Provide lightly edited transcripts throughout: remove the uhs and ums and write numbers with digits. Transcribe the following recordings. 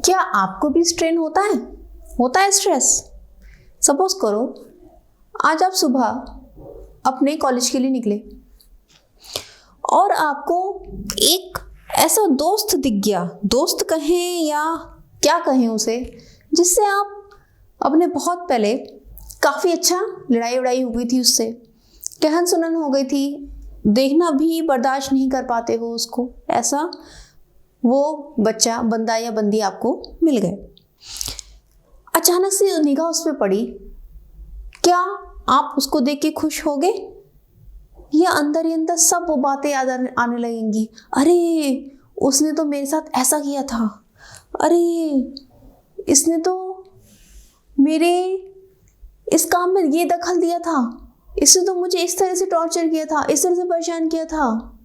क्या आपको भी स्ट्रेन होता है? होता है स्ट्रेस? सपोज करो आज आप सुबह अपने कॉलेज के लिए निकले और आपको एक ऐसा दोस्त दिख गया, दोस्त कहें या क्या कहें उसे, जिससे आप अपने बहुत पहले काफ़ी अच्छा लड़ाई वड़ाई हो गई थी, उससे कहन सुनन हो गई थी, देखना भी बर्दाश्त नहीं कर पाते हो उसको, ऐसा वो बच्चा, बंदा या बंदी आपको मिल गए। अचानक से निगाह उस पर पड़ी, क्या आप उसको देख के खुश हो गए या अंदर ही अंदर सब वो बातें याद आने लगेंगी? अरे उसने तो मेरे साथ ऐसा किया था, अरे इसने तो मेरे इस काम में ये दखल दिया था, इसने तो मुझे इस तरह से टॉर्चर किया था, इस तरह से परेशान किया था,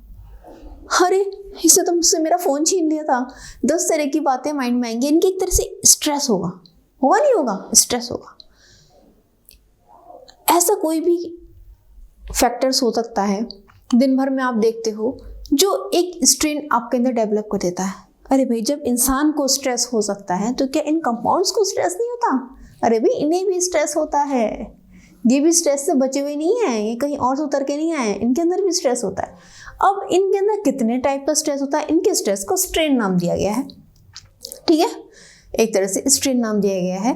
अरे इसने तो मुझसे मेरा फ़ोन छीन लिया था। 10 तरह की बातें माइंड में आएंगी। इनकी एक तरह से स्ट्रेस होगा नहीं होगा? स्ट्रेस होगा। ऐसा कोई भी फैक्टर्स हो सकता है दिन भर में आप देखते हो जो एक स्ट्रेन आपके अंदर डेवलप कर देता है। अरे भाई, जब इंसान को स्ट्रेस हो सकता है तो क्या इन कंपाउंड्स को स्ट्रेस नहीं होता? अरे भाई, इन्हें भी स्ट्रेस होता है, ये भी स्ट्रेस से बचे हुए नहीं है, ये कहीं और से उतर के नहीं आए, इनके अंदर भी स्ट्रेस होता है। अब इनके अंदर कितने टाइप का स्ट्रेस होता है? इनके स्ट्रेस को स्ट्रेन नाम दिया गया है, ठीक है, एक तरह से स्ट्रेन नाम दिया गया है।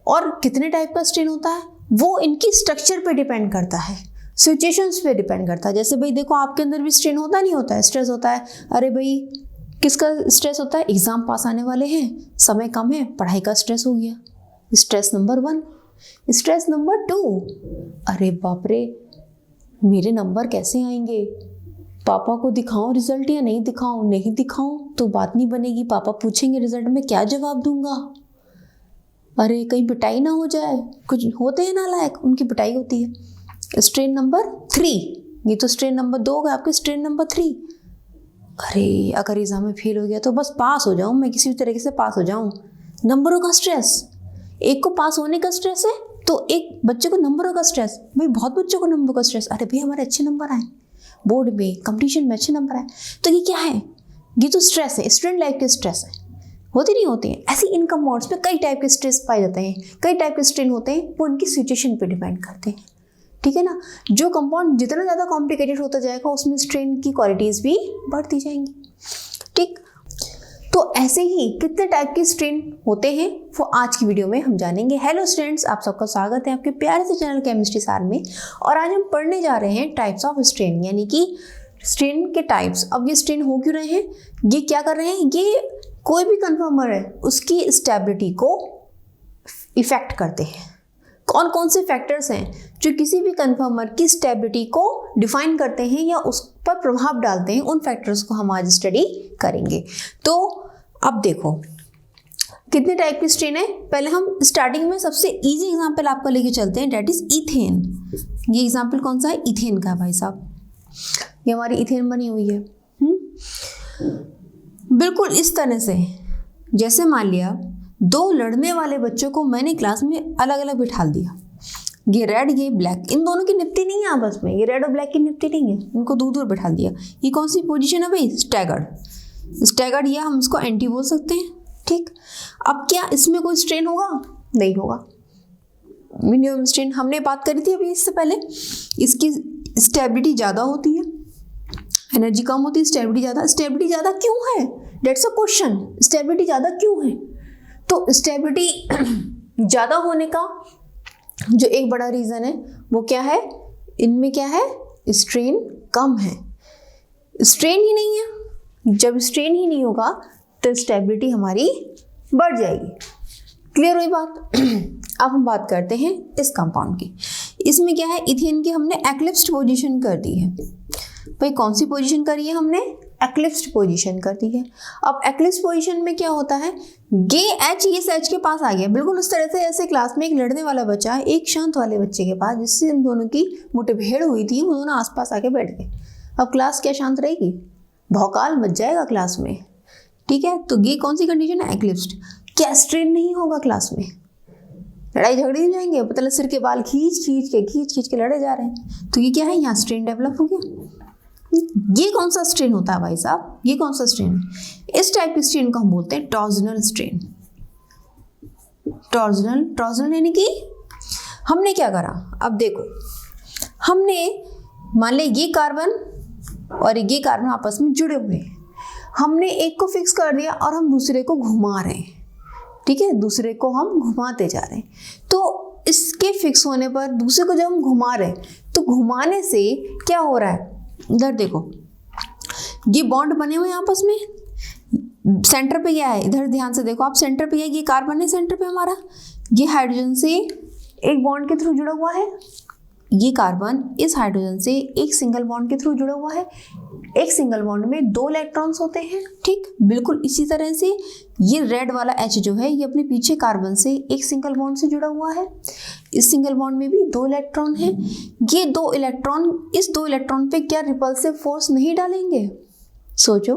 और कितने टाइप का स्ट्रेन होता है वो इनकी स्ट्रक्चर पे डिपेंड करता है, सिचुएशंस पे डिपेंड करता है। जैसे भाई देखो, आपके अंदर भी स्ट्रेन होता नहीं होता है, स्ट्रेस होता है। अरे भाई, किसका स्ट्रेस होता है? एग्जाम पास आने वाले हैं, समय कम है, पढ़ाई का स्ट्रेस हो गया, स्ट्रेस नंबर 1। स्ट्रेस नंबर 2, अरे बाप रे, मेरे नंबर कैसे आएंगे, पापा को दिखाऊं रिजल्ट या नहीं दिखाऊं? नहीं दिखाऊं तो बात नहीं बनेगी, पापा पूछेंगे रिजल्ट में क्या जवाब दूंगा, अरे कहीं पिटाई ना हो जाए, कुछ होते हैं नालायक, उनकी पिटाई होती है। स्ट्रेन नंबर 3, ये तो स्ट्रेन नंबर 2 होगा, आपके स्ट्रेन नंबर 3, अरे अगर एग्जाम में फेल हो गया तो बस पास हो जाऊं, मैं किसी भी तरीके से पास हो जाऊं। नंबरों का स्ट्रेस, एक को पास होने का स्ट्रेस है तो एक बच्चे को नंबरों का स्ट्रेस। भाई बहुत बच्चों को नंबरों का स्ट्रेस, अरे भाई हमारे अच्छे नंबर आए, बोर्ड में कंपटीशन में अच्छे नंबर आए, तो ये क्या है? ये तो स्ट्रेस है, स्टूडेंट लाइफ के स्ट्रेस है। होती नहीं होती है ऐसी इनकम मोड्स पे कई टाइप के स्ट्रेस पाए जाते हैं, कई टाइप के स्ट्रेन होते हैं, वो उनकी सिचुएशन पे डिपेंड करते हैं, ठीक है ना। जो कंपाउंड जितना ज़्यादा कॉम्प्लिकेटेड होता जाएगा उसमें स्ट्रेन की क्वालिटीज़ भी बढ़ती जाएंगी, ठीक। तो ऐसे ही कितने टाइप के स्ट्रेन होते हैं वो आज की वीडियो में हम जानेंगे। हेलो स्टूडेंट्स, आप सबका स्वागत है आपके प्यारे से चैनल केमिस्ट्री सार में। और आज हम पढ़ने जा रहे हैं टाइप्स ऑफ स्ट्रेन, यानी कि स्ट्रेन के टाइप्स। अब ये स्ट्रेन हो क्यों रहे हैं, ये क्या कर रहे हैं, ये कोई भी कन्फर्मर है उसकी स्टेबिलिटी को इफेक्ट करते हैं। कौन कौन से फैक्टर्स हैं जो किसी भी कन्फर्मर की स्टेबिलिटी को डिफाइन करते हैं या उस पर प्रभाव डालते हैं, उन फैक्टर्स को हम आज स्टडी करेंगे। तो अब देखो कितने टाइप की स्ट्रेन है। पहले हम स्टार्टिंग में सबसे इजी एग्जांपल आपको लेके चलते हैं, डेट इज इथेन। ये एग्जांपल कौन सा है? इथेन का है भाई साहब, ये हमारी इथेन बनी हुई है। बिल्कुल इस तरह से, जैसे मान लिया 2 लड़ने वाले बच्चों को मैंने क्लास में अलग अलग बिठा दिया, ये रेड ये ब्लैक, इन दोनों की निपटी नहीं है आपस में, ये रेड और ब्लैक की निपटी नहीं है, इनको दूर दूर बिठा दिया। ये कौन सी पोजीशन है भाई? स्टैगर्ड, या हम इसको एंटी बोल सकते हैं, ठीक। अब क्या इसमें कोई स्ट्रेन होगा? नहीं होगा। मिनिमम स्ट्रेन हमने बात करी थी अभी इससे पहले, इसकी स्टेबिलिटी ज़्यादा होती है, एनर्जी कम होती है, स्टेबिलिटी ज़्यादा। स्टेबिलिटी ज़्यादा क्यों है? दैट्स अ क्वेश्चन, स्टेबिलिटी ज़्यादा क्यों है? तो स्टेबिलिटी ज़्यादा होने का जो एक बड़ा रीज़न है वो क्या है, इनमें क्या है, स्ट्रेन कम है। स्ट्रेन ही नहीं है, जब स्ट्रेन ही नहीं होगा तो स्टेबिलिटी हमारी बढ़ जाएगी। क्लियर हुई बात? अब हम बात करते हैं इस कंपाउंड की। इसमें क्या है, इथेन की हमने एक्लिप्स्ड पोजीशन कर दी है। भाई कौन सी पोजीशन करी है हमने? एक्लिप्स्ड पोजीशन कर दी है। अब एक्लिप्स्ड पोजीशन में क्या होता है, ये एच इस एच के पास आ गया, बिल्कुल उस तरह से ऐसे क्लास में एक लड़ने वाला बच्चा है एक शांत वाले बच्चे के पास, जिससे इन दोनों की मुठभेड़ हुई थी, वो दोनों आसपास आके बैठ गए। अब क्लास क्या शांत रहेगी? भौकाल मच जाएगा क्लास में, ठीक है। तो ये कौन सी कंडीशन है? एक्लिप्स्ड। क्या स्ट्रेन नहीं होगा क्लास में? लड़ाई झगड़े नहीं जाएंगे, मतलब सिर के बाल खींच खींच के लड़े जा रहे हैं, तो ये क्या है, यहाँ स्ट्रेन डेवलप हो गया। ये कौन सा स्ट्रेन होता है भाई साहब? ये कौन सा स्ट्रेन है? इस टाइप की स्ट्रेन को हम बोलते हैं टॉर्जनल स्ट्रेन। टॉर्जनल। टॉर्जनल यानी कि हमने क्या करा, अब देखो हमने मान लिया ये कार्बन और ये कार्बन आपस में जुड़े हुए हैं, हमने एक को फिक्स कर दिया और हम दूसरे को घुमा रहे हैं, ठीक है, दूसरे को हम घुमाते जा रहे हैं। तो इसके फिक्स होने पर दूसरे को जब हम घुमा रहे हैं तो घुमाने से क्या हो रहा है, इधर देखो ये बॉन्ड बने हुए हैं आपस में, सेंटर पे क्या है, इधर ध्यान से देखो आप, सेंटर पे ये कार्बन है, सेंटर पे हमारा, ये हाइड्रोजन से एक बॉन्ड के थ्रू जुड़ा हुआ है, ये कार्बन इस हाइड्रोजन से एक सिंगल बॉन्ड के थ्रू जुड़ा हुआ है। एक सिंगल बॉन्ड में 2 इलेक्ट्रॉन्स होते हैं, ठीक, बिल्कुल इसी तरह से ये रेड वाला H जो है ये अपने पीछे कार्बन से एक सिंगल बॉन्ड से जुड़ा हुआ है, इस सिंगल बॉन्ड में भी 2 इलेक्ट्रॉन है। ये 2 इलेक्ट्रॉन इस 2 इलेक्ट्रॉन पे क्या रिपल्सिव फोर्स नहीं डालेंगे, सोचो,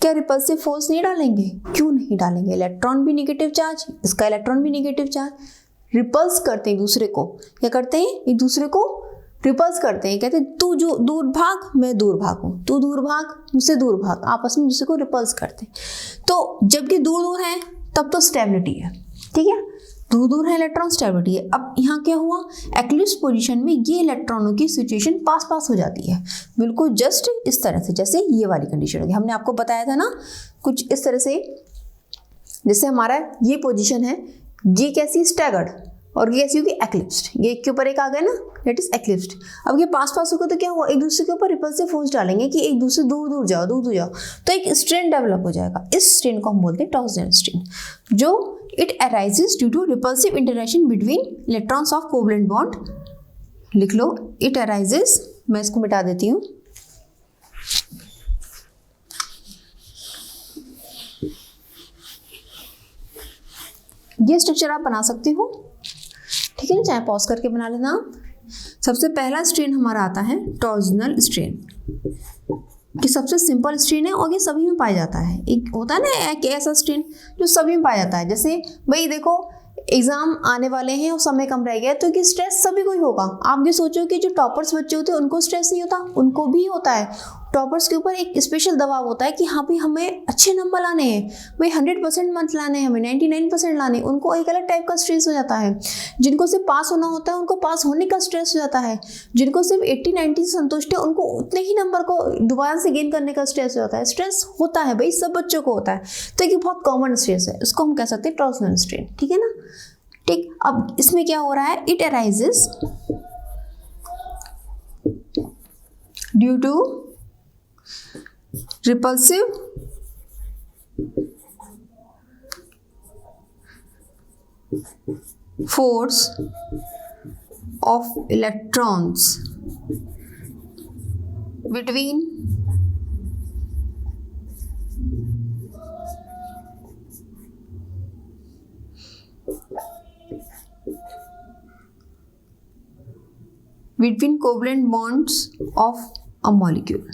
क्या रिपल्सिव फोर्स नहीं डालेंगे, क्यों नहीं डालेंगे, इलेक्ट्रॉन भी नेगेटिव चार्ज, इसका इलेक्ट्रॉन भी नेगेटिव चार्ज, रिपल्स करते हैं एक दूसरे को, क्या करते हैं एक दूसरे को रिपल्स करते हैं, कहते हैं तू जो दूर भाग मैं दूर भागूं, तू दूर भाग मुझसे दूर भाग, आपस में दूसरे को रिपल्स करते हैं। तो जबकि दूर दूर है तब तो स्टेबिलिटी है, ठीक है, दूर दूर है इलेक्ट्रॉन, स्टेबिलिटी है। अब यहाँ क्या हुआ, एक्लिप्स पोजीशन में ये इलेक्ट्रॉनों की सिचुएशन पास पास हो जाती है, बिल्कुल जस्ट इस तरह से, जैसे ये वाली कंडीशन होगी, हमने आपको बताया था ना कुछ इस तरह से, जैसे हमारा ये पोजीशन है, ये कैसी स्टैगर्ड और ये कैसी होगी एक्लिप्स्ड, ये एक के ऊपर एक आ गया ना, दैट इज एक्लिप्स्ड। अब ये पास पास होगा तो क्या हुआ, एक दूसरे के ऊपर रिपल्सिव फोर्स डालेंगे कि एक दूसरे दूर दूर जाओ, दूर दूर जाओ, तो एक स्ट्रेन डेवलप हो जाएगा। इस स्ट्रेन को हम बोलते हैं टॉर्जनल स्ट्रेन, जो it arises due to repulsive interaction between electrons of covalent bond. लिख लो, इट अराइजेस, मैं इसको मिटा देती हूँ, ये स्ट्रक्चर आप बना सकते हो, ठीक है ना, चाहे पॉज करके बना लेना आप। सबसे पहला स्ट्रेन हमारा आता है टॉर्जनल स्ट्रेन, कि सबसे सिंपल स्ट्रेन है और ये सभी में पाया जाता है। एक होता है ना एक ऐसा स्ट्रेन जो सभी में पाया जाता है, जैसे भाई देखो एग्जाम आने वाले हैं और समय कम रह गया है, तो कि स्ट्रेस सभी को ही होगा। आप ये सोचो कि जो टॉपर्स बच्चे होते हैं उनको स्ट्रेस नहीं होता, उनको भी होता है। टॉपर्स के ऊपर एक स्पेशल दबाव होता है कि हाँ भाई हमें अच्छे नंबर लाने हैं, भाई 100% मत लाने हैं, हमें 99% लाने, उनको एक अलग टाइप का स्ट्रेस हो जाता है। जिनको सिर्फ पास होना होता है उनको पास होने का स्ट्रेस हो जाता है, जिनको सिर्फ 80-90 से संतुष्ट है उनको उतने ही नंबर को दोबारा से गेन करने का स्ट्रेस हो जाता है। स्ट्रेस होता है भाई, सब बच्चों को होता है, तो ये बहुत कॉमन स्ट्रेस है, इसको हम कह सकते हैं टॉर्जनल स्ट्रेन, ठीक है ना। ठीक, अब इसमें क्या हो रहा है, it arises due to repulsive force of electrons between covalent bonds of a molecule.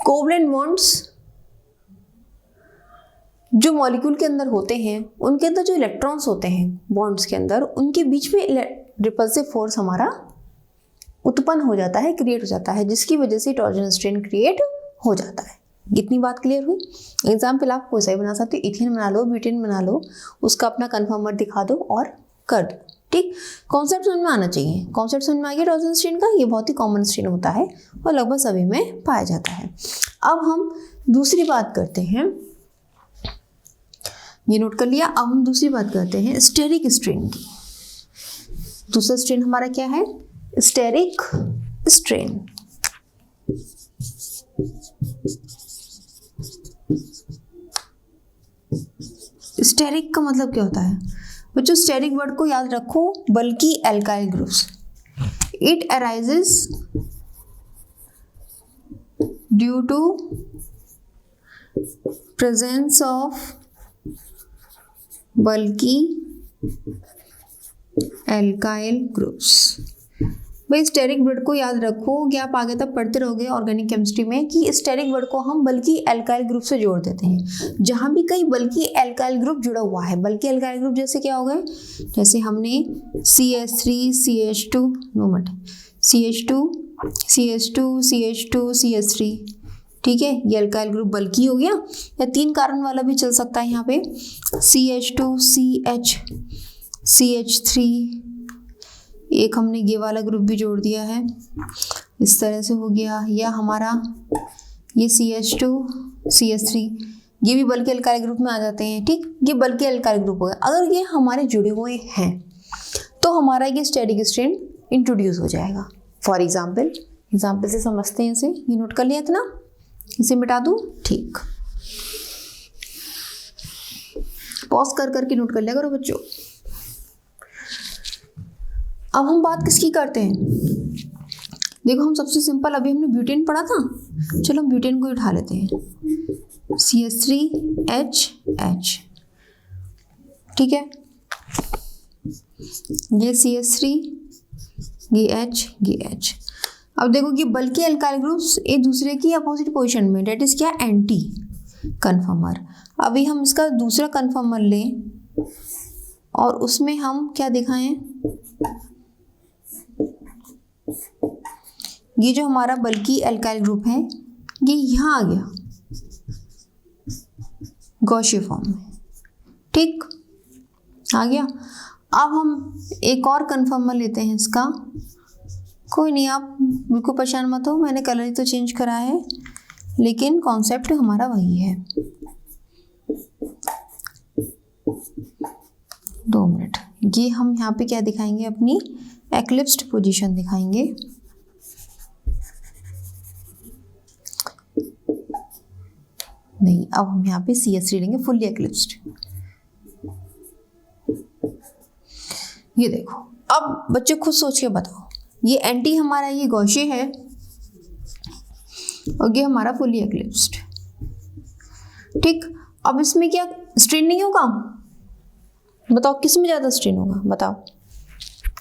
Covalent bonds जो मॉलिक्यूल के अंदर होते हैं, उनके अंदर जो इलेक्ट्रॉन्स होते हैं बॉन्ड्स के अंदर, उनके बीच में रिपल्सिव फोर्स हमारा उत्पन्न हो जाता है, क्रिएट हो जाता है, जिसकी वजह से टॉर्जनल स्ट्रेन क्रिएट हो जाता है। इतनी बात क्लियर हुई। एग्जाम्पल आप कोई सा भी बना सकते हो, इथेन बना लो, ब्यूटेन बना लो, उसका अपना कन्फर्मर दिखा दो और कर दो, ठीक। कॉन्सेप्ट समझ में आना चाहिए, कॉन्सेप्ट समझ में आ गया टॉर्जनल स्ट्रेन का, ये बहुत ही कॉमन स्ट्रेन होता है और लगभग सभी में पाया जाता है। अब हम दूसरी बात करते हैं, ये नोट कर लिया। अब हम दूसरी बात करते हैं स्टेरिक स्ट्रेन की। दूसरा स्ट्रेन हमारा क्या है, स्टेरिक स्ट्रेन। स्टेरिक का मतलब क्या होता है बच्चों, स्टेरिक वर्ड को याद रखो, bulky alkyl groups. It arises due to presence of bulky alkyl groups. भाई स्टेरिक वर्ड को याद रखो कि आप आगे तक पढ़ते रहोगे ऑर्गेनिक केमिस्ट्री में कि स्टेरिक वर्ड को हम बल्कि एल्काइल ग्रुप से जोड़ देते हैं। जहां भी कहीं बल्कि एल्काइल ग्रुप जुड़ा हुआ है, बल्कि एल्काइल ग्रुप जैसे क्या हो गए, जैसे हमने CH3 CH2 CH2 CH2 CH2 CH3, ठीक है, ये अल्काइल ग्रुप बल्कि हो गया, या 3 कार्बन वाला भी चल सकता है यहाँ पे, CH2 CH CH3, एक हमने ये वाला ग्रुप भी जोड़ दिया है, इस तरह से हो गया, या हमारा ये CH2 CH3, ये भी बल्कि अल्काइल ग्रुप में आ जाते हैं। ठीक, ये बल्कि अल्काइल ग्रुप हो गया। अगर ये हमारे जुड़े हुए हैं तो हमारा ये स्टेरिक स्ट्रेन इंट्रोड्यूस हो जाएगा। फॉर एग्जाम्पल से समझते हैं इसे, ये नोट कर लिया था ना, इसे मिटा दूँ, ठीक, पॉज कर करके नोट कर लिया करो बच्चों। अब हम बात किसकी करते हैं, देखो हम सबसे सिंपल, अभी हमने ब्यूटेन पढ़ा था, चलो हम ब्यूटेन को उठा लेते हैं, CH3HH, ठीक है, ये CH3, ये H, ये H। अब देखो कि बल्कि अल्काइल ग्रुप्स एक दूसरे की अपोजिट पोजीशन में, डेट इज क्या, एंटी कन्फर्मर। अभी हम इसका दूसरा कन्फर्मर लें और उसमें हम क्या दिखाएं, ये जो हमारा बल्कि अल्काइल ग्रुप है ये यहाँ आ गया गॉसियन फॉर्म में, ठीक, आ गया। अब हम एक और कन्फर्मर लेते हैं इसका, कोई नहीं, आप बिल्कुल परेशान मत हो, मैंने कलर ही तो चेंज करा है, लेकिन कॉन्सेप्ट हमारा वही है। 2 मिनट, ये हम यहाँ पे क्या दिखाएंगे, अपनी एक्लिप्स्ड पोजीशन दिखाएंगे। नहीं, अब हम यहाँ पे CH3 लेंगे, फुल्ली एक्लिप्स्ड। ये देखो, अब बच्चे खुद सोच के बताओ, ये एंटी हमारा ये गॉसियन है और ये हमारा फुल्ली एक्लिप्स्ड, ठीक। अब इसमें क्या स्ट्रेन नहीं होगा, बताओ किस में ज़्यादा स्ट्रेन होगा, बताओ,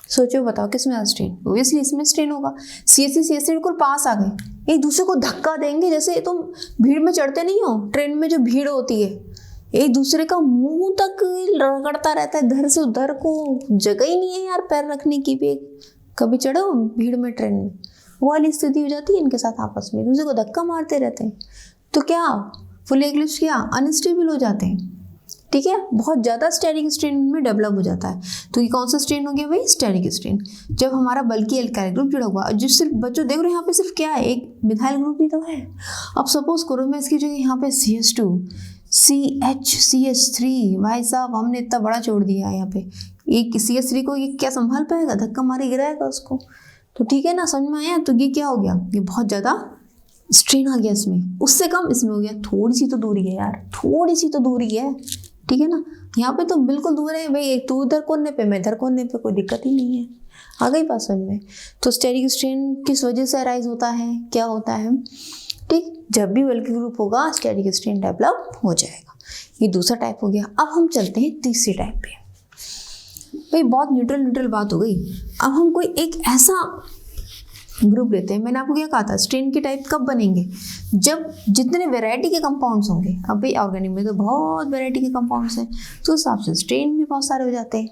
सोचो बताओ किस में ज़्यादा स्ट्रेन, ओब्वियसली इसमें स्ट्रेन होगा। CH3 बिल्कुल पास आ गए, एक दूसरे को धक्का देंगे, जैसे तुम भीड़ में चढ़ते नहीं हो, ट्रेन में जो भीड़ होती है, एक दूसरे का मुंह तक रगड़ता रहता है, इधर से उधर को जगह ही नहीं है यार पैर रखने की भी। कभी चढ़ो भीड़ में ट्रेन में, वो वाली स्थिति हो जाती है इनके साथ, आपस में दूसरे को धक्का मारते रहते हैं, तो क्या फुल एक्लिप्स क्या अनस्टेबल हो जाते हैं, ठीक है, बहुत ज़्यादा स्टेरिक स्ट्रेन में डेवलप हो जाता है। तो ये कौन सा स्ट्रेन हो गया भाई, स्टेरिक स्ट्रेन, जब हमारा बल्कि अल्काइल ग्रुप जुड़ा हुआ, जो सिर्फ बच्चों देख रहे हो यहाँ पे सिर्फ क्या है, एक मिथाइल ग्रुप ही तो है। अब सपोज करो मैं इसकी जगह यहाँ पे CH2 CH CH3, भाई साहब हमने इतना बड़ा छोड़ दिया है यहाँ पे, एक CH3 को ये क्या संभाल पाएगा, धक्का मारे गिराएगा उसको, तो ठीक है ना, समझ में आया। तो ये क्या हो गया, ये बहुत ज़्यादा स्ट्रेन आ गया इसमें, उससे कम इसमें हो गया, थोड़ी सी तो दूरी है यार, थोड़ी सी तो दूरी है, ठीक है ना, यहाँ पे तो बिल्कुल दूर है भाई, एक तू उधर कोने पे मैं इधर कोने पे, कोई दिक्कत ही नहीं है, आ गई बात समझ में। तो स्टेरिक स्ट्रेन किस वजह से अराइज होता है, क्या होता है, ठीक, जब भी बल्कि ग्रुप होगा स्टेरिक स्ट्रेन डेवलप हो जाएगा। ये दूसरा टाइप हो गया। अब हम चलते हैं तीसरी टाइप पे। भाई बहुत न्यूट्रल बात हो गई। अब हम कोई एक ऐसा ग्रुप लेते हैं, मैंने आपको क्या कहा था, स्ट्रेन के टाइप कब बनेंगे, जब जितने वैरायटी के कंपाउंड्स होंगे। अब भाई ऑर्गेनिक में तो बहुत वैरायटी के कंपाउंड्स हैं, तो उस हिसाब से स्ट्रेन भी बहुत सारे हो जाते हैं।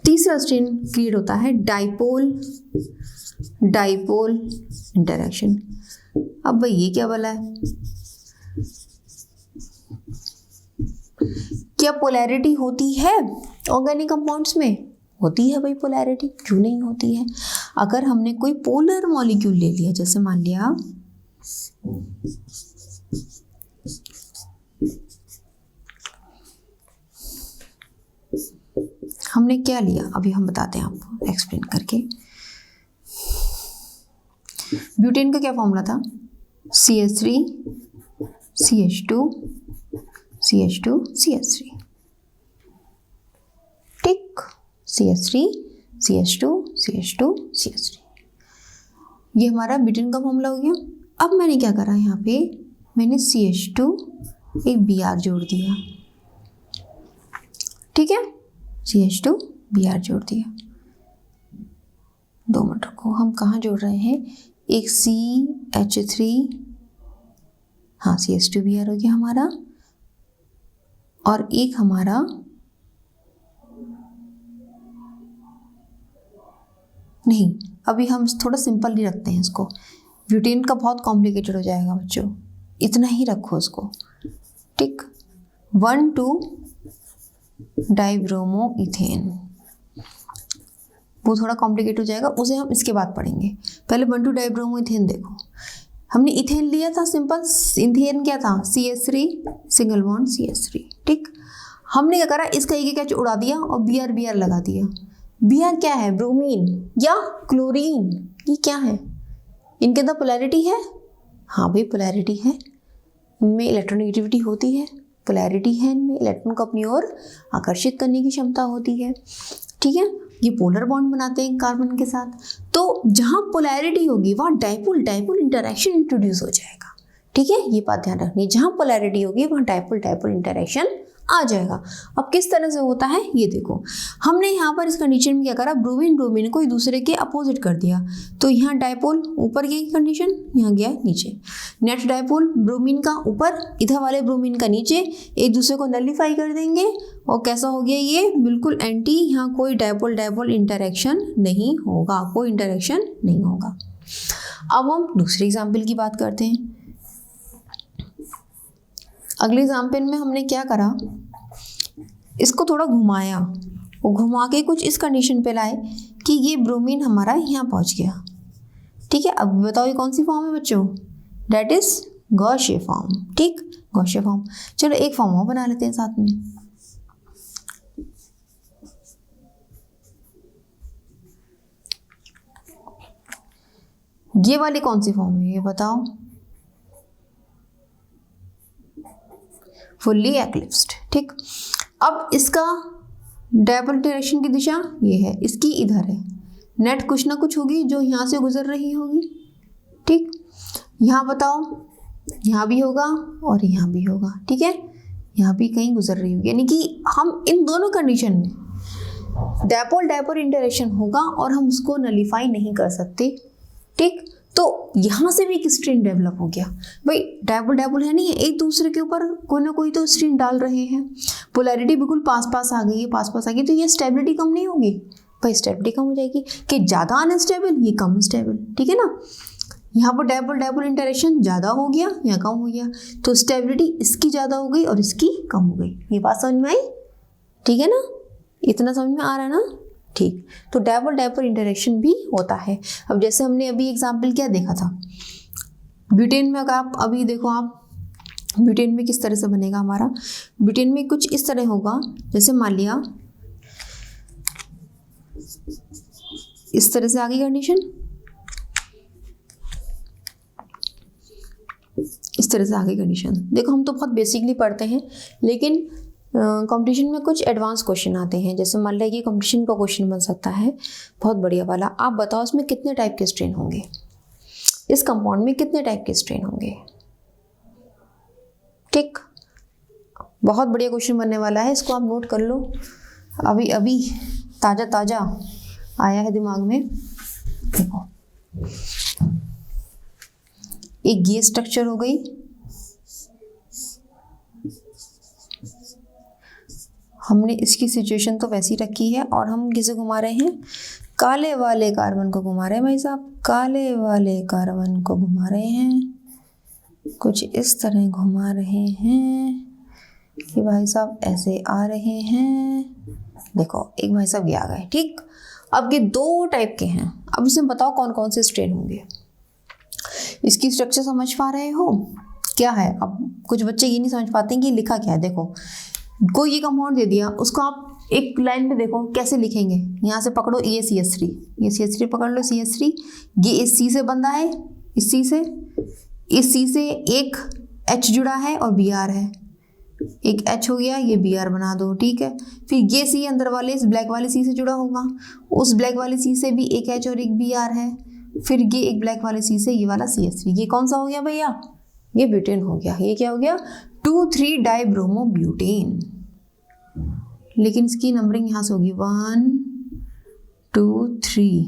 तीसरा स्ट्रेन क्रिएट होता है डाइपोल इंटरेक्शन। अब भाई ये क्या बोला है, क्या पोलैरिटी होती है ऑर्गेनिक कंपाउंड्स में, होती है भाई पोलैरिटी, क्यों नहीं होती है। अगर हमने कोई पोलर मॉलिक्यूल ले लिया, जैसे मान लिया हमने क्या लिया, अभी हम बताते हैं आपको एक्सप्लेन करके। ब्यूटेन का क्या फॉर्मूला था, CH3 CH2 CH2 CH3, ठीक, CH3 CH2 CH2 CH3, ये हमारा ब्यूटेन का फॉर्मूला हो गया। अब मैंने क्या करा, यहाँ पे मैंने CH2 एक Br जोड़ दिया, ठीक है, CH2 Br जोड़ दिया। 2 मिनट को हम कहाँ जोड़ रहे हैं, एक CH3, हाँ CH2 Br हो गया हमारा, और एक हमारा नहीं अभी हम थोड़ा सिंपल ही रखते हैं इसको, ब्यूटेन का बहुत कॉम्प्लिकेटेड हो जाएगा बच्चों, इतना ही रखो इसको, ठीक। 1,2-डाइब्रोमोइथेन, वो थोड़ा कॉम्प्लिकेट हो जाएगा, उसे हम इसके बाद पढ़ेंगे। पहले 1,2-डाइब्रोमोइथेन देखो, हमने इथेन लिया था सिंपल, इथेन क्या था, CH3 सिंगल बॉन्ड CH3, ठीक। हमने क्या करा, इसका एक एच उड़ा दिया और Br लगा दिया। Br क्या है, ब्रोमीन या क्लोरीन, ये क्या है, इनके अंदर पोलैरिटी है, हाँ भाई पोलैरिटी है, इनमें इलेक्ट्रोनेगेटिविटी होती है, पोलैरिटी है इनमें, इलेक्ट्रॉन को अपनी ओर आकर्षित करने की क्षमता होती है, ठीक है। ये पोलर बॉन्ड बनाते हैं कार्बन के साथ, तो जहाँ पोलैरिटी होगी वहाँ डाइपोल इंटरैक्शन इंट्रोड्यूस हो जाएगा, ठीक है। ये बात ध्यान रखनी, जहाँ पोलैरिटी होगी वहाँ डाइपोल इंटरैक्शन आ जाएगा। अब किस तरह से होता है ये देखो, हमने यहाँ पर इस कंडीशन में क्या करा, ब्रोमीन को एक दूसरे के अपोजिट कर दिया, तो यहाँ डाइपोल ऊपर गई कंडीशन, यहाँ गया नीचे, नेट डाइपोल ब्रोमीन का ऊपर, इधर वाले ब्रोमीन का नीचे, एक दूसरे को नलिफाई कर देंगे और कैसा हो गया ये, बिल्कुल एंटी, यहाँ कोई डाइपोल इंटरैक्शन नहीं होगा, कोई इंटरैक्शन नहीं होगा। अब हम दूसरे एग्जाम्पल की बात करते हैं। अगले एग्जाम्पल में हमने क्या करा, इसको थोड़ा घुमाया, वो घुमा के कुछ इस कंडीशन पे लाए कि ये ब्रोमीन हमारा यहाँ पहुँच गया, ठीक है। अब बताओ ये कौन सी फॉर्म है बच्चों, डेट इज गॉसियन फॉर्म, ठीक, गॉसियन फॉर्म। चलो एक फॉर्म और बना लेते हैं साथ में, ये वाली कौन सी फॉर्म है ये बताओ, फुल्ली एक्लिप्स्ड, ठीक। अब इसका डाइपोल इंटरैक्शन की दिशा ये है, इसकी इधर है, नेट कुछ ना कुछ होगी जो यहाँ से गुजर रही होगी, ठीक। यहाँ बताओ, यहाँ भी होगा और यहाँ भी होगा, ठीक है, यहाँ भी कहीं गुजर रही होगी, यानी कि हम इन दोनों कंडीशन में डाइपोल इंटरैक्शन होगा और हम उसको नलिफाई नहीं कर सकते, ठीक। तो यहाँ से भी एक स्ट्रेन डेवलप हो गया, भाई डाइपोल है नहीं, एक दूसरे के ऊपर कोई ना कोई तो स्ट्रेन डाल रहे हैं, पोलैरिटी बिल्कुल पास आ गई है, पास आ गई, तो ये स्टेबिलिटी कम नहीं होगी भाई, स्टेबिलिटी कम हो जाएगी, कि ज़्यादा अनस्टेबल ये कम स्टेबल, ठीक है ना। यहाँ पर डाइपोल इंटरैक्शन ज़्यादा हो गया, यहाँ कम हो गया, तो स्टेबिलिटी इसकी ज़्यादा हो गई और इसकी कम हो गई, ये बात समझ में आई, ठीक है ना, इतना समझ में आ रहा है ना, ठीक। तो डाइपोल इंटरैक्शन भी होता है। अब जैसे हमने अभी एग्जाम्पल क्या देखा था, ब्यूटेन में, अगर आप अभी देखो, आप ब्यूटेन में किस तरह से बनेगा हमारा, ब्यूटेन में कुछ इस तरह होगा, जैसे मान लिया इस तरह से आगे कंडीशन, इस तरह से आगे कंडीशन, देखो हम तो बहुत बेसिकली पढ़ते हैं, लेकिन कंपटीशन में कुछ एडवांस क्वेश्चन आते हैं, जैसे मान लिया कि कंपटीशन का क्वेश्चन बन सकता है बहुत बढ़िया वाला, आप बताओ इसमें कितने टाइप के स्ट्रेन होंगे, इस कंपाउंड में कितने टाइप के स्ट्रेन होंगे, ठीक। बहुत बढ़िया क्वेश्चन बनने वाला है, इसको आप नोट कर लो, अभी अभी ताज़ा आया है दिमाग में। देखो एक ये स्ट्रक्चर हो गई, हमने इसकी सिचुएशन तो वैसी रखी है और हम किसे घुमा रहे हैं, काले वाले कार्बन को घुमा रहे हैं भाई साहब, काले वाले कार्बन को घुमा रहे हैं, कुछ इस तरह घुमा रहे हैं कि भाई साहब ऐसे आ रहे हैं, देखो एक भाई साहब ये आ गए, ठीक। अब ये दो टाइप के हैं, अब इसमें बताओ कौन कौन से स्ट्रेन होंगे, इसकी स्ट्रक्चर समझ पा रहे हो क्या है। अब कुछ बच्चे ये नहीं समझ पाते हैं कि लिखा क्या है, देखो कोई ये कंपाउंड दे दिया, उसको आप एक लाइन पे देखो कैसे लिखेंगे, यहाँ से पकड़ो ये CH3, ये CH3 पकड़ लो, CH3, ये इस C से बंधा है, इस C से, इस C से एक H जुड़ा है और Br है, एक H हो गया, ये Br बना दो, ठीक है। फिर ये C अंदर वाले इस ब्लैक वाले C से जुड़ा होगा, उस ब्लैक वाले C से भी एक H और एक Br है, फिर ये एक ब्लैक वाले C से ये वाला CH3, ये कौन सा हो गया भैया, ये ब्यूटेन हो गया, ये क्या हो गया, 2,3-डाइब्रोमोब्यूटेन, लेकिन इसकी नंबरिंग यहाँ से होगी 1 2 3,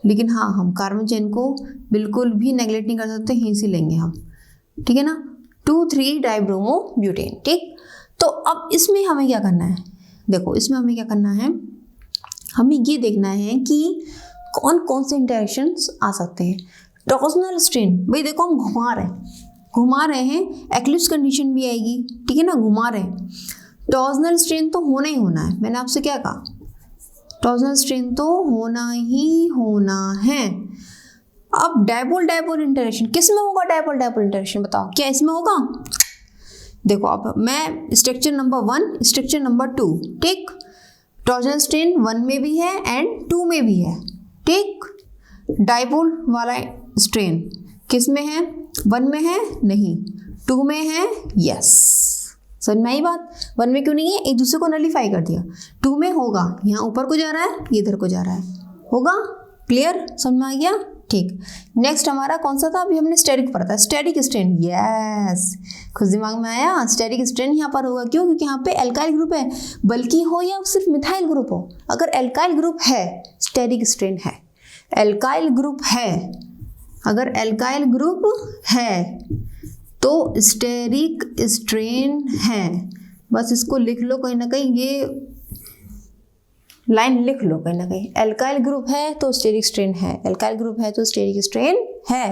लेकिन हाँ हम कार्बन चेन को बिल्कुल भी नेगलेक्ट नहीं कर सकते, यहीं से लेंगे हम, ठीक है ना, 2,3-डाइब्रोमोब्यूटेन, ठीक। तो अब इसमें हमें क्या करना है, देखो इसमें हमें क्या करना है, हमें ये देखना है कि कौन कौन से इंटरेक्शंस आ सकते हैं। टॉर्सनल स्ट्रेन, भाई देखो हम घुमा रहे हैं, एक्लिप्स कंडीशन भी आएगी, ठीक है ना, घुमा रहे हैं। टॉर्सनल स्ट्रेन तो होना ही होना है, मैंने आपसे क्या कहा, टॉर्सनल स्ट्रेन तो होना ही होना है। अब डायपोल इंटरेक्शन किस में होगा, डायपोल इंटरेक्शन बताओ, क्या इसमें होगा? देखो अब मैं स्ट्रक्चर नंबर 1, स्ट्रक्चर नंबर 2, ठीक, टॉर्सनल स्ट्रेन 1 में भी है एंड 2 में भी है, ठीक। डायपोल वाला स्ट्रेन किस में है, 1 में है नहीं, 2 में है, यस। समझ में आई बात? 1 में क्यों नहीं है, एक दूसरे को नलीफाई कर दिया। 2 में होगा, यहाँ ऊपर को जा रहा है, ये इधर को जा रहा है, होगा, क्लियर, समझ में आ गया, ठीक। नेक्स्ट हमारा कौन सा था, अभी हमने स्टेरिक पढ़ा था, स्टेरिक स्ट्रेन, यस, खुद दिमाग में आया। स्टेरिक स्ट्रेन यहाँ पर होगा, क्यों? क्योंकि यहाँ पे एल्काइल ग्रुप है, बल्कि हो या सिर्फ मिथाइल ग्रुप हो, अगर एल्काइल ग्रुप है स्टेरिक स्ट्रेन है, एल्काइल ग्रुप है, अगर एल्काइल ग्रुप है तो स्टेरिक स्ट्रेन है। बस इसको लिख लो कहीं ना कहीं, ये लाइन लिख लो कहीं ना कहीं, एल्काइल ग्रुप है तो स्टेरिक स्ट्रेन है, एल्काइल ग्रुप है तो स्टेरिक स्ट्रेन है।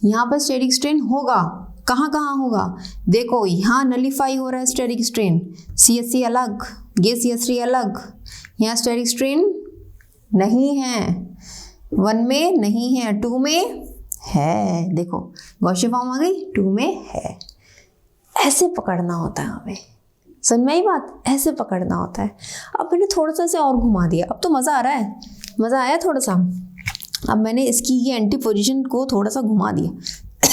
यहाँ पर स्टेरिक स्ट्रेन होगा, कहाँ कहाँ होगा, देखो यहाँ नलीफाई हो रहा है स्टेरिक स्ट्रेन, CH3 अलग, ये CH3 अलग, यहाँ स्टेरिक स्ट्रेन नहीं है, 1 में नहीं है, 2 में है, देखो गॉसियन फॉर्म आ गई, 2 में है। ऐसे पकड़ना होता है हमें, समझ में आई बात, ऐसे पकड़ना होता है। अब मैंने थोड़ा सा इसे और घुमा दिया, अब तो मज़ा आ रहा है, मज़ा आया थोड़ा सा। अब मैंने इसकी ये एंटी पोजीशन को थोड़ा सा घुमा दिया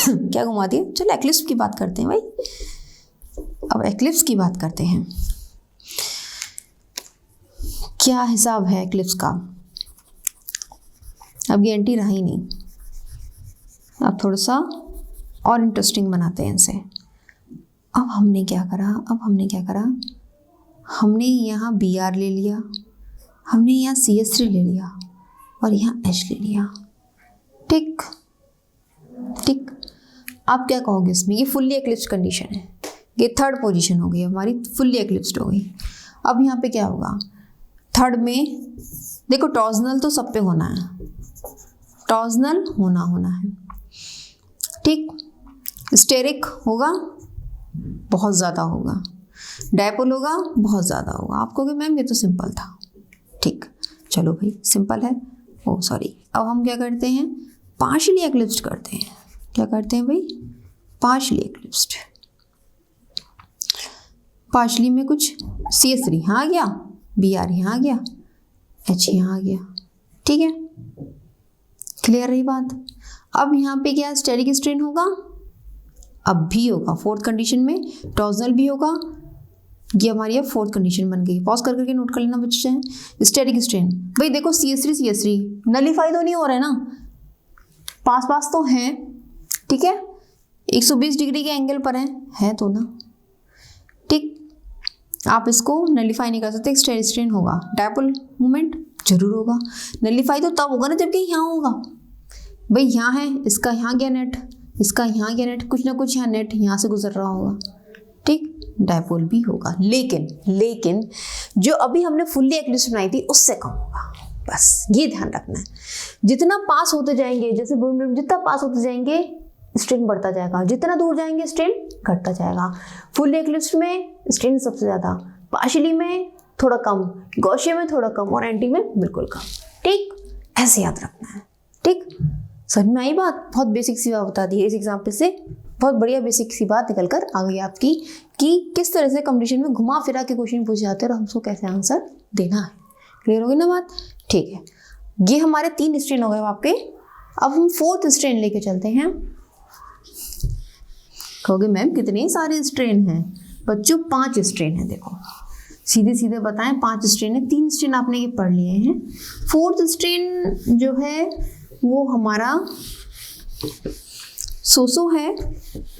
क्या घुमा दिया, चलो एक्लिप्स की बात करते हैं भाई, अब एक्लिप्स की बात करते हैं, क्या हिसाब है एक्लिप्स का। अब ये एंटी रहा ही नहीं, अब थोड़ा सा और इंटरेस्टिंग बनाते हैं इसे। अब हमने क्या करा, हमने यहाँ Br ले लिया, हमने यहाँ CH3 ले लिया और यहाँ H ले लिया, ठीक। आप क्या कहोगे इसमें, ये फुल्ली एक्लिप्स कंडीशन है, ये थर्ड पोजीशन हो गई हमारी, फुल्ली एक्लिप्स्ड हो गई। अब यहाँ पे क्या होगा, थर्ड में देखो टॉर्सनल तो सब पे होना है, टॉर्सनल होना है, ठीक। स्टेरिक होगा, बहुत ज़्यादा होगा, डायपोल होगा, बहुत ज़्यादा होगा। आप कहोगे मैम ये तो सिंपल था, ठीक, चलो भाई सिंपल है, ओ सॉरी। अब हम क्या करते हैं, पार्शियली एक्लिप्स्ड करते हैं, क्या करते हैं भाई, पार्शियली एक्लिप्स्ड। पार्शियली में कुछ CH3 यहाँ आ गया, Br यहाँ आ गया, H यहाँ आ गया, ठीक है, क्लियर रही बात। अब यहाँ पे क्या स्टेरिक स्ट्रेन होगा, अब भी होगा, फोर्थ कंडीशन में टॉर्सनल भी होगा, ये हमारी अब फोर्थ कंडीशन बन गई। पॉज कर करके नोट कर लेना बच्चे हैं। स्टेरिक स्ट्रेन, भाई देखो CH3 नलीफाई तो नहीं हो रहा है ना, पास तो हैं, ठीक है, 120 डिग्री के एंगल पर है तो ना, ठीक। आप इसको नलीफाई नहीं कर सकते, स्टेरिक स्ट्रेन होगा, डायपोल मूवमेंट जरूर होगा। नलीफाई तो तब होगा ना जबकि यहाँ होगा, भाई यहाँ है, इसका यहाँ गया नेट, इसका यहाँ गया नेट, कुछ ना कुछ यहाँ नेट यहाँ से गुजर रहा होगा, ठीक, डायपोल भी होगा। लेकिन जो अभी हमने फुल्ली एक्लिप्स बनाई थी उससे कम होगा, बस ये ध्यान रखना है। जितना पास होते जाएंगे, जैसे जितना पास होते जाएंगे स्ट्रेन बढ़ता जाएगा, जितना दूर जाएंगे स्ट्रेन घटता जाएगा। फुल्ली एक्लिप्स में स्ट्रेन सबसे ज़्यादा, पार्शियली में थोड़ा कम, गॉसियन में थोड़ा कम और एंटी में बिल्कुल कम, ठीक, ऐसे याद रखना है, ठीक। समझ में आई बात, बहुत बेसिक सी बात बता दी है इस एग्जाम्पल से, बहुत बढ़िया बेसिक सी बात निकल कर आ गई आपकी कि किस तरह से कंपटीशन में घुमा फिरा के क्वेश्चन पूछे जाते हैं और हमको कैसे आंसर देना है। क्लियर होगी ना बात, ठीक है। ये हमारे 3 स्ट्रेन हो गए आपके। अब हम 4th स्ट्रेन लेके चलते हैं। कहोगे मैम कितने सारे स्ट्रेन हैं, बच्चों 5 स्ट्रेन है, देखो सीधे बताएं, 5 स्ट्रेन है, 3 स्ट्रेन आपने ये पढ़ लिए हैं। 4th स्ट्रेन जो है वो हमारा सोसो है,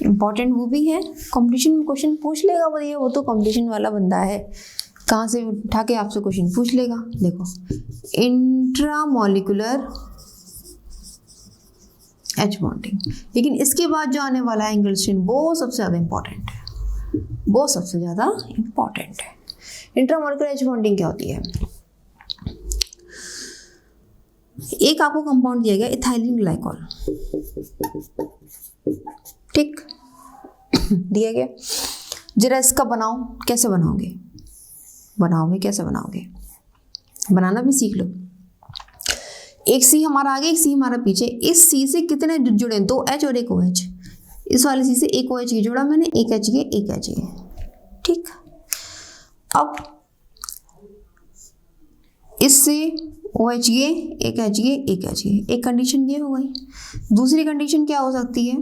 इम्पॉर्टेंट वो भी है, कंपटीशन में क्वेश्चन पूछ लेगा भैया, वो तो कंपटीशन वाला बंदा है, कहाँ से उठा के आपसे क्वेश्चन पूछ लेगा। देखो इंट्रामोलिकुलर H बॉन्डिंग, लेकिन इसके बाद जो आने वाला है एंगल स्ट्रेन वो सबसे ज़्यादा इम्पॉर्टेंट है, वो सबसे ज़्यादा इम्पॉर्टेंट है, इंट्रामॉलिक्यूलर एच बॉन्डिंग क्या होती है? एक आपको कंपाउंड दिया गया इथाइलिन ग्लाइकॉल, ठीक दिया गया, जरा इसका बनाओ, कैसे बनाओगे? कैसे बनाओगे? बनाना भी सीख लो। एक सी हमारा आगे, एक सी हमारा पीछे। इस सी से कितने जुड़े? 2 H और 1 OH। इस वाले सी से 1 OH की जोड़ा मैंने, 1 H ये, 1 H ये, ठीक। अब इससे OH ये, 1 H ये, 1 H ये, एक कंडीशन ये हो गई। दूसरी कंडीशन क्या हो सकती है?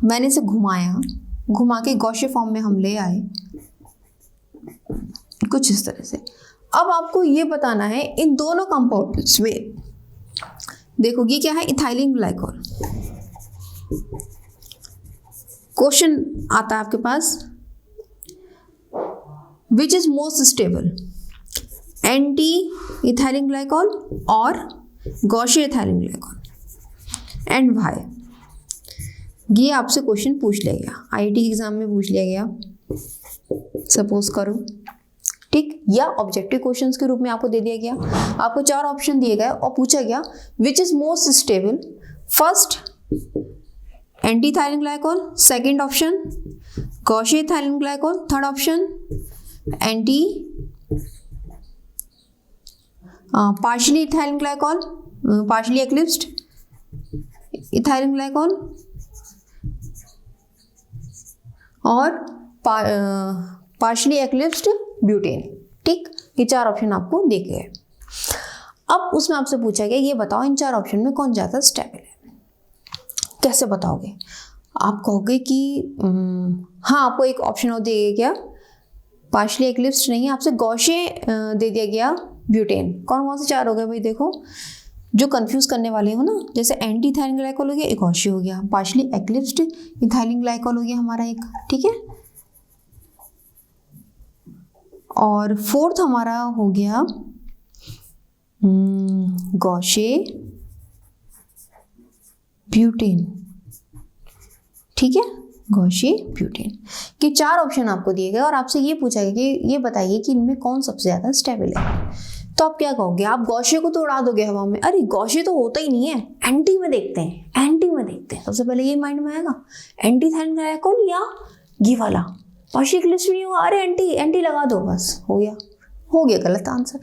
मैंने इसे घुमा के गॉशे फॉर्म में हम ले आए, कुछ इस तरह से। अब आपको ये बताना है इन दोनों कंपाउंड्स में, देखो ये क्या है? Ethylene glycol. क्वेश्चन आता है आपके पास, which is most stable, anti ethylene glycol और gauche ethylene glycol, and why? ये आपसे क्वेश्चन पूछ लिया गया, आईआईटी एग्जाम में पूछ लिया गया, सपोज करो, ठीक, या ऑब्जेक्टिव क्वेश्चंस के रूप में आपको दे दिया गया। आपको 4 ऑप्शन दिए गए और पूछा गया which is most stable, first anti ethylene glycol, second option gauche ethylene glycol, third option anti partially ethylene glycol, partially eclipsed ethylene glycol, और पार्शियली एक्लिप्स्ड ब्यूटेन, ठीक। ये 4 ऑप्शन आपको दिए गए। अब उसमें आपसे पूछा गया ये बताओ इन 4 ऑप्शन में कौन ज़्यादा स्टेबल है। कैसे बताओगे? आप कहोगे कि हाँ, आपको एक ऑप्शन और दिया गया पार्शियली एक्लिप्स्ड नहीं, आपसे गॉशे दे दिया गया ब्यूटेन। कौन से 4 हो गए भाई? देखो जो कंफ्यूज करने वाले हो ना, जैसे एंटी इथाइलिन ग्लाइकॉल हो गया, एक गॉशे हो गया, पार्शियली एक्लिप्स्ड इथाइलिन ग्लाइकॉल हो गया हमारा एक, ठीक है। और फोर्थ हमारा हो गया गॉशे ब्यूटेन, ठीक है, गॉशे ब्यूटेन के 4 ऑप्शन आपको दिए गए और आपसे ये पूछा गया कि ये बताइए कि इनमें कौन सबसे ज़्यादा स्टेबल है। तो आप क्या कहोगे? आप गॉशे को तो उड़ा दोगे हवा में, अरे गॉशे तो होता ही नहीं है, एंटी में देखते हैं, एंटी में देखते हैं। सबसे पहले ये माइंड में आएगा एंटी इथाइलिन ग्लाइकॉल या ये वाला पार्शियल एक्लिप्स्ड नहीं होगा, अरे एंटी लगा दो, बस हो गया गलत आंसर,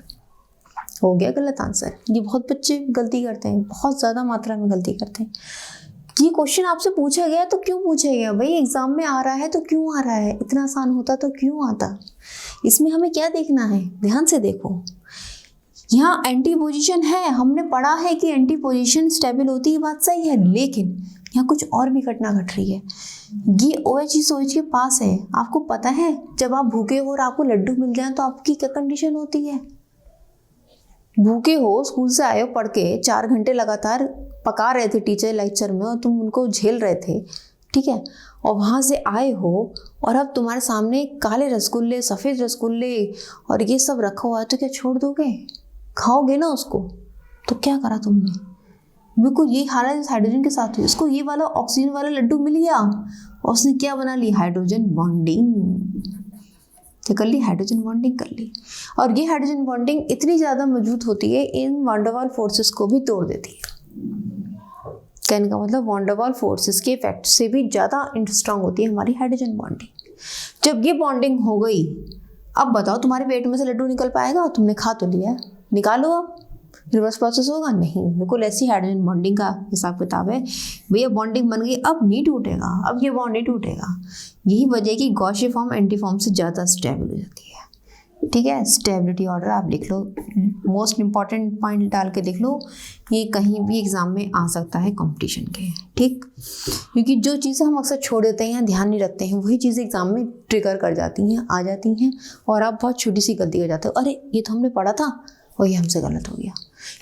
हो गया गलत आंसर। ये बहुत बच्चे गलती करते हैं, बहुत ज़्यादा मात्रा में गलती करते हैं। ये क्वेश्चन आपसे पूछा गया तो क्यों पूछा गया भाई? एग्जाम में आ रहा है तो क्यों आ रहा है? इतना आसान होता तो क्यों आता? इसमें हमें क्या देखना है? ध्यान से देखो, यहाँ एंटी पोजीशन है, हमने पढ़ा है कि एंटी पोजीशन स्टेबल होती है, बात सही है, लेकिन यहाँ कुछ और भी घटना घट रही है। ये OH इस OH के पास है। आपको पता है जब आप भूखे हो और आपको लड्डू मिल जाए तो आपकी क्या कंडीशन होती है? भूखे हो, स्कूल से आए हो, पढ़ के 4 घंटे लगातार पका रहे थे टीचर लेक्चर में और तुम उनको झेल रहे थे, ठीक है, और वहाँ से आए हो और अब तुम्हारे सामने काले रसगुल्ले, सफ़ेद रसगुल्ले और ये सब रखा हुआ है, तो क्या छोड़ दोगे? खाओगे ना उसको। तो क्या करा तुमने? बिल्कुल यही हालत इस हाइड्रोजन के साथ हुई। उसको ये वाला ऑक्सीजन वाला लड्डू मिल गया और उसने क्या बना ली? Hydrogen bonding. क्या कर ली? हाइड्रोजन बॉन्डिंग कर ली। और ये हाइड्रोजन बॉन्डिंग इतनी ज़्यादा मजबूत होती है, इन वैन डर वाल्स फोर्सेस को भी तोड़ देती है। कहने का मतलब वैन डर वाल्स फोर्सेस के इफेक्ट से भी ज़्यादा स्ट्रांग होती है हमारी हाइड्रोजन बॉन्डिंग। जब ये बॉन्डिंग हो गई, अब बताओ तुम्हारे पेट में से लड्डू निकल पाएगा? तुमने खा तो लिया, निकालो, अब रिवर्स प्रोसेस होगा? नहीं। बिल्कुल ऐसी हाइड्रोजन बॉन्डिंग का हिसाब किताब है भैया। बॉन्डिंग बन गई, अब नहीं टूटेगा, अब ये बॉन्ड नहीं टूटेगा। यही वजह है कि गॉशे फॉर्म एंटी फॉर्म से ज़्यादा स्टेबल हो जाती है, ठीक है। स्टेबिलिटी ऑर्डर आप लिख लो, मोस्ट इंपॉर्टेंट पॉइंट डाल के लिख लो, ये कहीं भी एग्जाम में आ सकता है कंपटीशन के, ठीक। क्योंकि जो चीज़ें हम अक्सर छोड़ देते हैं, ध्यान नहीं रखते हैं, वही चीज़ें एग्जाम में ट्रिगर कर जाती हैं, आ जाती हैं और आप बहुत छोटी सी गलती कर जाते हो, अरे ये तो हमने पढ़ा था और ये हमसे गलत हो गया।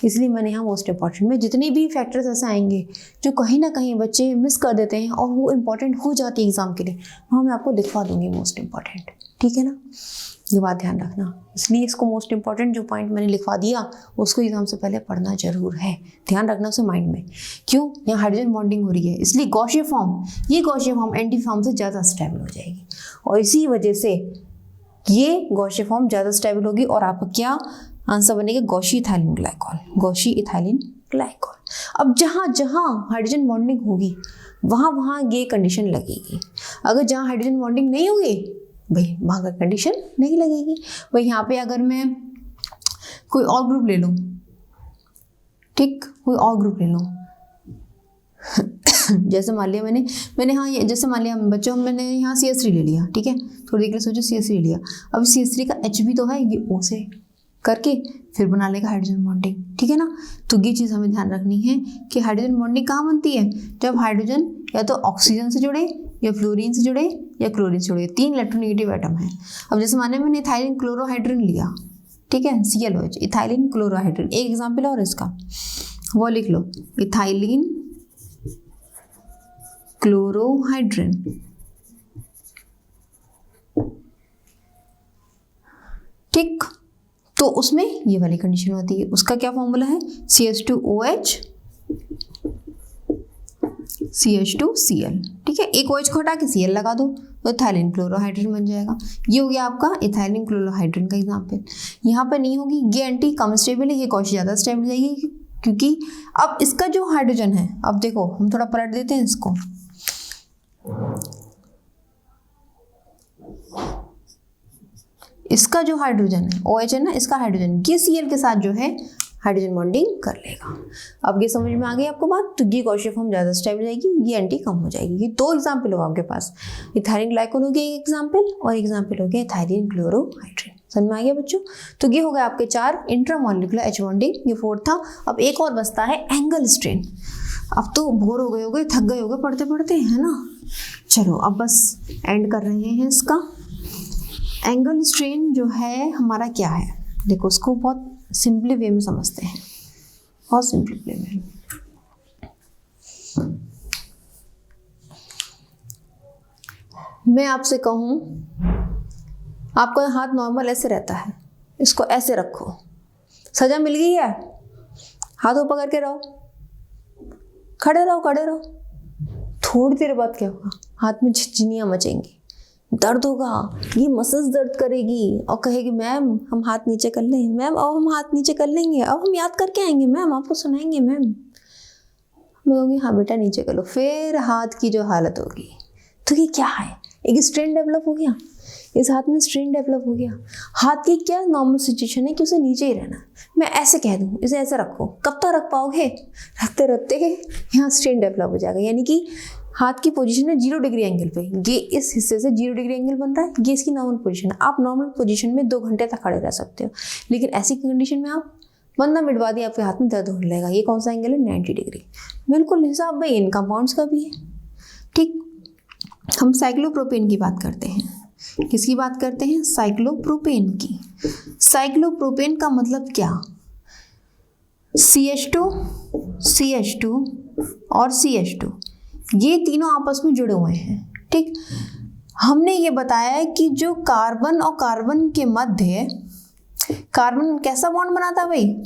इसलिए मैंने यहाँ मोस्ट इंपॉर्टेंट में जितने भी फैक्टर्स ऐसे आएंगे जो कहीं ना कहीं बच्चे मिस कर देते हैं और वो इंपॉर्टेंट हो जाती है एग्जाम के लिए, वहाँ मैं आपको लिखवा दूंगी मोस्ट इंपॉर्टेंट। ठीक है ना, ये बात ध्यान रखना। इसलिए इसको मोस्ट इंपॉर्टेंट जो पॉइंट मैंने लिखवा दिया उसको एग्जाम से पहले पढ़ना जरूर है, ध्यान रखना उसे माइंड में। क्यों? यहाँ हाइड्रोजन बॉन्डिंग हो रही है, इसलिए गॉसियन फॉर्म, ये गॉसियन फॉर्म एंटी फॉर्म से ज़्यादा स्टेबल हो जाएगी और इसी वजह से ये गॉसियन फॉर्म ज़्यादा स्टेबल होगी और आपका क्या आंसर बनेगा? गॉशी इथाइलिन ग्लाइकॉल, गॉशी इथाइलिन ग्लाइकॉल। अब जहाँ जहाँ हाइड्रोजन बॉन्डिंग होगी वहाँ वहाँ ये कंडीशन लगेगी। अगर जहाँ हाइड्रोजन बॉन्डिंग नहीं होगी भाई वहाँ का कंडीशन नहीं लगेगी। भाई यहाँ पे अगर मैं कोई और ग्रुप ले लूँ, ठीक, कोई और ग्रुप ले लूँ जैसे मान लिया मैंने हाँ जैसे मान लिया बच्चों मैंने यहाँ CH3 ले लिया, ठीक है, थोड़ी देर के लिए सोचो CH3 ले लिया। अब CH3 का H भी तो है, ये O से करके फिर बना लेगा हाइड्रोजन बॉन्डिंग, ठीक है ना। तो ये चीज़ हमें ध्यान रखनी है कि हाइड्रोजन बॉन्डिंग कहाँ बनती है? जब हाइड्रोजन या तो ऑक्सीजन से जुड़े या फ्लोरीन से जुड़े या क्लोरीन से जुड़े, 3 इलेक्ट्रोनेगेटिव एटम है। अब जैसे माने मैंने इथाइलिन क्लोरोहाइड्रिन लिया, ठीक है, ClOH, इथाइलिन क्लोरोहाइड्रिन। एक एग्जाम्पल और इसका वो लिख लो, इथाइलिन क्लोरोहाइड्रिन, ठीक। तो उसमें ये वाली कंडीशन होती है, उसका क्या फॉर्मूला है? CH2OH CH2Cl, ठीक है, एक OH को हटा के Cl लगा दो तो इथाइलिन क्लोरोहाइड्रिन बन जाएगा। ये हो गया आपका इथाइलिन क्लोरोहाइड्रिन का एग्जाम्पल। यहाँ पर नहीं होगी, ये एंटी कम स्टेबल है, ये गॉशी ज़्यादा स्टेबल जाएगी, क्योंकि अब इसका जो हाइड्रोजन है, अब देखो हम थोड़ा पलट देते हैं इसको, इसका जो हाइड्रोजन है OH है ना, इसका हाइड्रोजन ये Cl के साथ जो है हाइड्रोजन बॉन्डिंग कर लेगा। अब ये समझ में आ गई आपको बात? तो ये गॉसियन फॉर्म ज़्यादा स्टेबल जाएगी, ये एंटी कम हो जाएगी। ये 2 एग्जाम्पल होगा आपके पास, इथाइलिन ग्लाइकॉल हो गया एक एग्जाम्पल और एग्जाम्पल हो गया इथाइलिन क्लोरोहाइड्रिन। समझ में आ गया बच्चों? तो ये हो गया आपके 4 इंट्रामॉलिक्यूलर H बॉन्डिंग, ये 4 था। अब एक और बचता है एंगल स्ट्रेन। अब तो बोर हो गए होगे, थक गए होगे पढ़ते पढ़ते, है ना। चलो अब बस एंड कर रहे हैं इसका। एंगल स्ट्रेन जो है हमारा क्या है, देखो उसको बहुत सिंपली वे में समझते हैं, बहुत सिंपली वे में। मैं आपसे कहूँ, आपका हाथ नॉर्मल ऐसे रहता है, इसको ऐसे रखो, सजा मिल गई है, हाथ ऊपर करके रहो, खड़े रहो खड़े रहो। थोड़ी देर बाद क्या होगा? हाथ में झिझनियाँ मचेंगी, दर्द होगा, ये मसल्स दर्द करेगी और कहेगी मैम हम हाथ नीचे कर लें, मैम अब हम हाथ नीचे कर लेंगे, अब हम याद करके आएंगे मैम, आपको सुनाएंगे मैम। मैं कहूँगी हाँ बेटा नीचे कर लो। फिर हाथ की जो हालत होगी, तो ये क्या है? एक स्ट्रेन डेवलप हो गया, इस हाथ में स्ट्रेन डेवलप हो गया। हाथ की क्या नॉर्मल सिचुएशन है कि उसे नीचे ही रहना। मैं ऐसे कह दूँ इसे ऐसे रखो, कब तक रख पाओगे? रखते रखते यहाँ स्ट्रेन डेवलप हो जाएगा, यानी कि हाथ की पोजीशन है 0 डिग्री एंगल पे, ये इस हिस्से से 0 डिग्री एंगल बन रहा है, ये इसकी नॉर्मल पोजीशन है। आप नॉर्मल पोजीशन में 2 घंटे तक खड़े रह सकते हो, लेकिन ऐसी कंडीशन में आप 15 मिनट बाद ही आपके हाथ में दर्द होने लगेगा। ये कौन सा एंगल है? 90 डिग्री। बिल्कुल हिसाब भाई इन कंपाउंड्स का भी है, ठीक। हम साइक्लोप्रोपेन की बात करते हैं। किसकी बात करते हैं? साइक्लोप्रोपेन की। साइक्लोप्रोपेन का मतलब क्या? CH2 CH2 और CH2 ये तीनों आपस में जुड़े हुए हैं, ठीक। हमने ये बताया है कि जो कार्बन और कार्बन के मध्य, कार्बन कैसा बॉन्ड बनाता है भाई?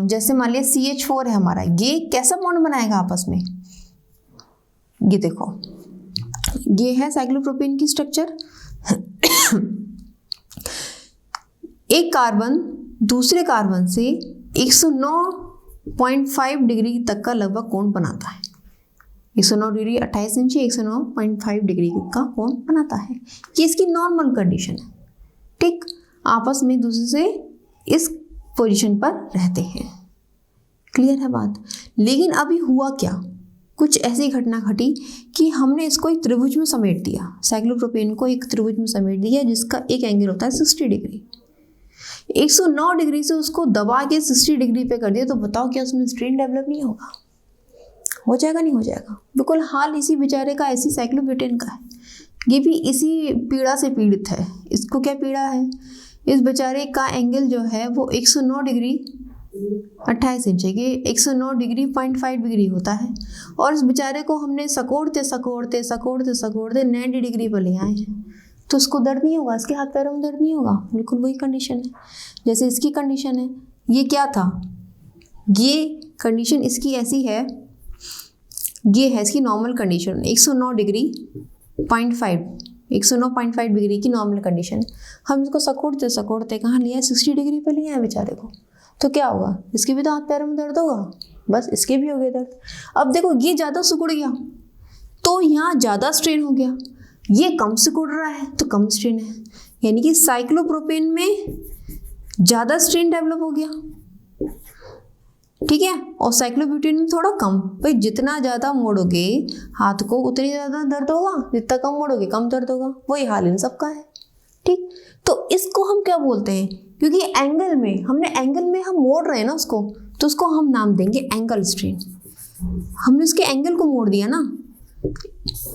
जैसे मान लिया CH4 है हमारा, ये कैसा बॉन्ड बनाएगा आपस में? ये देखो, ये है साइक्लोप्रोपेन की स्ट्रक्चर। एक कार्बन दूसरे कार्बन से 109.5 डिग्री तक का लगभग कोण बनाता है। 109 डिग्री 28 इंची 109.5 डिग्री का कोण बनाता है। ये इसकी नॉर्मल कंडीशन है, ठीक। आपस में एक दूसरे से इस पोजीशन पर रहते हैं, क्लियर है बात। लेकिन अभी हुआ क्या? कुछ ऐसी घटना घटी कि हमने इसको एक त्रिभुज में समेट दिया, साइक्लोप्रोपेन को एक त्रिभुज में समेट दिया जिसका एक एंगल होता है 60 डिग्री। 109 डिग्री से उसको दबा के 60 डिग्री पे कर दिया, तो बताओ क्या उसमें स्ट्रेन डेवलप नहीं होगा? हो जाएगा, नहीं हो जाएगा? बिल्कुल हाल इसी बेचारे का ऐसी साइक्लोब्यूटेन का है, ये भी इसी पीड़ा से पीड़ित है। इसको क्या पीड़ा है? इस बेचारे का एंगल जो है वो 109 डिग्री 28 इंच है, ये 109 डिग्री 0.5 डिग्री होता है, और इस बेचारे को हमने सकोड़ते सकोड़ते 90 डिग्री पर ले आए हैं। तो उसको दर्द नहीं होगा, इसके हाथ पैरों में दर्द नहीं होगा। बिल्कुल वही कंडीशन है जैसे इसकी कंडीशन है। ये क्या था, ये कंडीशन इसकी ऐसी है, ये है इसकी नॉर्मल कंडीशन 109 डिग्री 109.5 डिग्री की नॉर्मल कंडीशन। हम इसको सकोड़ते कहाँ लिया, 60 डिग्री पे लिया है बेचारे को। तो क्या होगा, इसके भी तो हाथ पैरों में दर्द होगा, बस इसके भी हो गया दर्द। अब देखो ये ज़्यादा सिकुड़ गया तो यहाँ ज़्यादा स्ट्रेन हो गया, ये कम सिकुड़ रहा है तो कम स्ट्रेन है, यानी कि साइक्लोप्रोपेन में ज़्यादा स्ट्रेन डेवलप हो गया, ठीक है, और साइक्लोब्यूटेन में थोड़ा कम। भाई जितना ज़्यादा मोड़ोगे हाथ को उतनी ज़्यादा दर्द होगा, जितना कम मोड़ोगे कम दर्द होगा, वही हाल इन सबका है, ठीक। तो इसको हम क्या बोलते हैं, क्योंकि एंगल में हम मोड़ रहे हैं ना उसको, तो उसको हम नाम देंगे एंगल स्ट्रेन। हमने उसके एंगल को मोड़ दिया ना,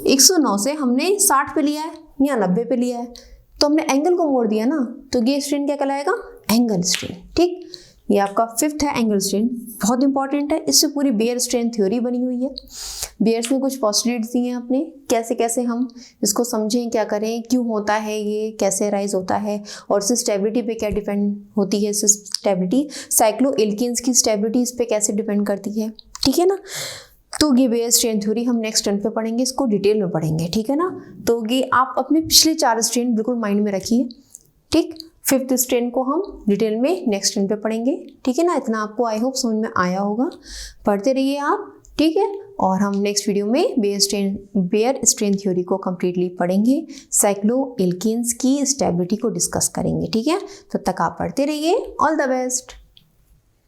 109 से हमने 60 पे लिया है या 90 पे लिया है, तो हमने एंगल को मोड़ दिया ना, तो ये स्ट्रेन क्या कहलाएगा, एंगल स्ट्रेन, ठीक। ये आपका 5th है एंगल स्ट्रेन, बहुत इंपॉर्टेंट है। इससे पूरी बेयर स्ट्रेन थ्योरी बनी हुई है। बेयर्स में कुछ पॉस्टुलेट्स दिए हैं अपने, कैसे कैसे हम इसको समझें, क्या करें, क्यों होता है ये, कैसे राइज होता है, और इससे स्टेबिलिटी पे क्या डिपेंड होती है, इससे स्टेबिलिटी साइक्लोएल्केन्स की स्टेबिलिटी इस पे कैसे डिपेंड करती है, ठीक है ना। तो ये बेयर स्ट्रेन थ्योरी हम नेक्स्ट टर्न पे पढ़ेंगे, इसको डिटेल में पढ़ेंगे, ठीक है ना। तो ये आप अपने पिछले 4 स्ट्रेन बिल्कुल माइंड में रखिए, ठीक। 5th स्ट्रेन को हम डिटेल में नेक्स्ट टर्न पे पढ़ेंगे, ठीक है ना। इतना आपको आई होप समझ में आया होगा, पढ़ते रहिए आप, ठीक है। और हम नेक्स्ट वीडियो में बेयर स्ट्रेन थ्योरी को कम्प्लीटली पढ़ेंगे, साइक्लोएल्केन्स की स्टेबिलिटी को डिस्कस करेंगे, ठीक है। तब तक आप पढ़ते रहिए, ऑल द बेस्ट।